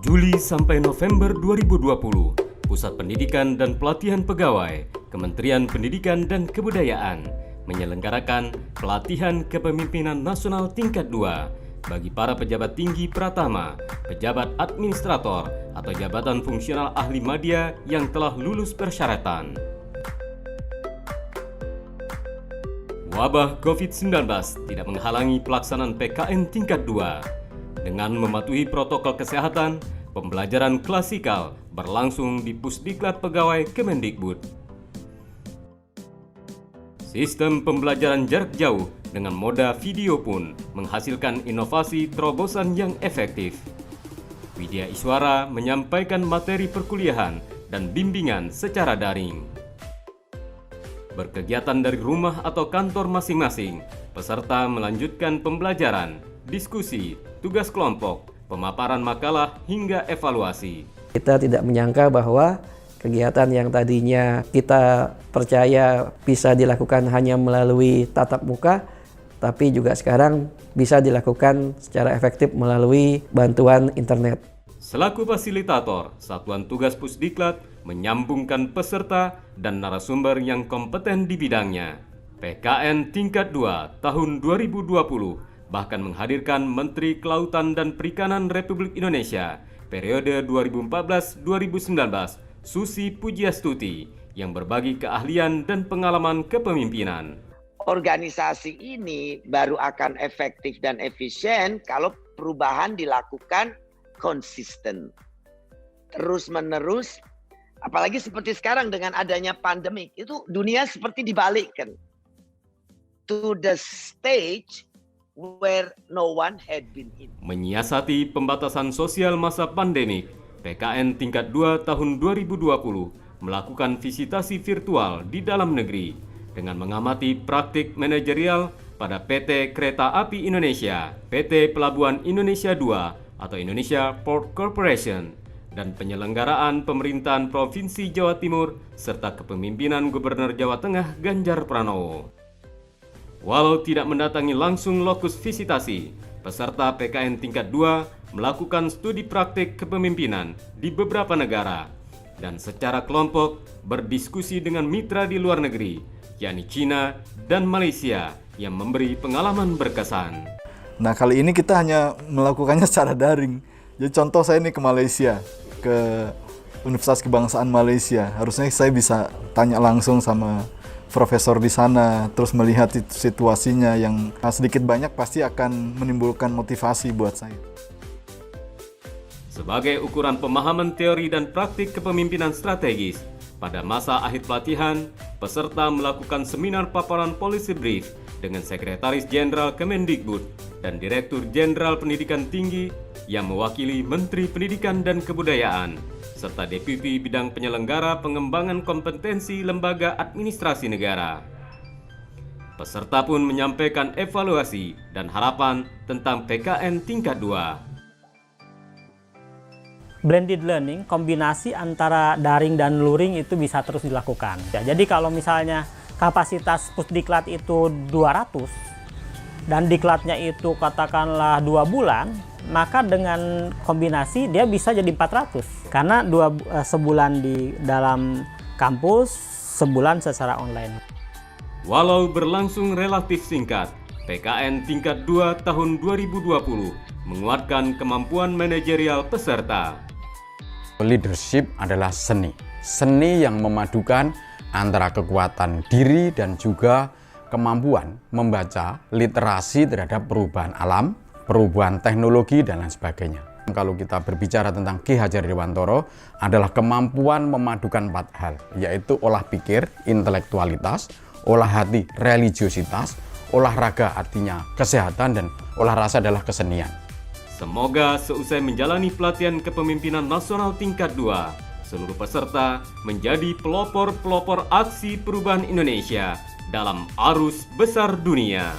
Juli sampai November 2020, Pusat Pendidikan dan Pelatihan Pegawai, Kementerian Pendidikan dan Kebudayaan menyelenggarakan pelatihan kepemimpinan nasional tingkat 2 bagi para pejabat tinggi pratama, pejabat administrator, atau jabatan fungsional ahli media yang telah lulus persyaratan. Wabah COVID-19 tidak menghalangi pelaksanaan PKN tingkat 2. Dengan mematuhi protokol kesehatan, pembelajaran klasikal berlangsung di Pusdiklat Pegawai Kemendikbud. Sistem pembelajaran jarak jauh dengan moda video pun menghasilkan inovasi terobosan yang efektif. Widya Iswara menyampaikan materi perkuliahan dan bimbingan secara daring. Berkegiatan dari rumah atau kantor masing-masing, peserta melanjutkan pembelajaran, diskusi, tugas kelompok, pemaparan makalah, hingga evaluasi. Kita tidak menyangka bahwa kegiatan yang tadinya kita percaya bisa dilakukan hanya melalui tatap muka, tapi juga sekarang bisa dilakukan secara efektif melalui bantuan internet. Selaku fasilitator, Satuan Tugas Pusdiklat menyambungkan peserta dan narasumber yang kompeten di bidangnya. PKN tingkat 2 tahun 2020 bahkan menghadirkan Menteri Kelautan dan Perikanan Republik Indonesia periode 2014-2019, Susi Pujiastuti, yang berbagi keahlian dan pengalaman kepemimpinan. Organisasi ini baru akan efektif dan efisien kalau perubahan dilakukan konsisten, terus-menerus. Apalagi seperti sekarang dengan adanya pandemik, itu dunia seperti dibalikkan to the stage where no one had been in. Menyiasati pembatasan sosial masa pandemik, PKN tingkat 2 tahun 2020 melakukan visitasi virtual di dalam negeri dengan mengamati praktik manajerial pada PT Kereta Api Indonesia, PT Pelabuhan Indonesia II atau Indonesia Port Corporation, dan penyelenggaraan pemerintahan Provinsi Jawa Timur serta kepemimpinan Gubernur Jawa Tengah Ganjar Pranowo. Walau tidak mendatangi langsung lokus visitasi, peserta PKN tingkat 2 melakukan studi praktik kepemimpinan di beberapa negara dan secara kelompok berdiskusi dengan mitra di luar negeri, yakni China dan Malaysia, yang memberi pengalaman berkesan. Nah, kali ini kita hanya melakukannya secara daring. Jadi contoh saya ini ke Malaysia, ke Universitas Kebangsaan Malaysia. Harusnya saya bisa tanya langsung sama profesor di sana, terus melihat situasinya yang sedikit banyak pasti akan menimbulkan motivasi buat saya. Sebagai ukuran pemahaman teori dan praktik kepemimpinan strategis, pada masa akhir pelatihan, peserta melakukan seminar paparan policy brief dengan Sekretaris Jenderal Kemendikbud dan Direktur Jenderal Pendidikan Tinggi yang mewakili Menteri Pendidikan dan Kebudayaan, serta Deputi Bidang Penyelenggara Pengembangan Kompetensi Lembaga Administrasi Negara. Peserta pun menyampaikan evaluasi dan harapan tentang PKN tingkat 2. Blended learning, kombinasi antara daring dan luring itu bisa terus dilakukan. Ya, jadi kalau misalnya kapasitas Pusdiklat itu 200 dan diklatnya itu katakanlah 2 bulan, maka dengan kombinasi dia bisa jadi 400. Karena sebulan di dalam kampus, sebulan secara online. Walau berlangsung relatif singkat, PKN tingkat 2 tahun 2020 menguatkan kemampuan manajerial peserta. Leadership adalah seni. Seni yang memadukan antara kekuatan diri dan juga kemampuan membaca literasi terhadap perubahan alam, perubahan teknologi, dan lain sebagainya. Kalau kita berbicara tentang Ki Hajar Dewantoro adalah kemampuan memadukan 4 hal, yaitu olah pikir, intelektualitas, olah hati, religiositas, olahraga artinya kesehatan, dan olah rasa adalah kesenian. Semoga seusai menjalani pelatihan kepemimpinan nasional tingkat 2, seluruh peserta menjadi pelopor-pelopor aksi perubahan Indonesia dalam arus besar dunia.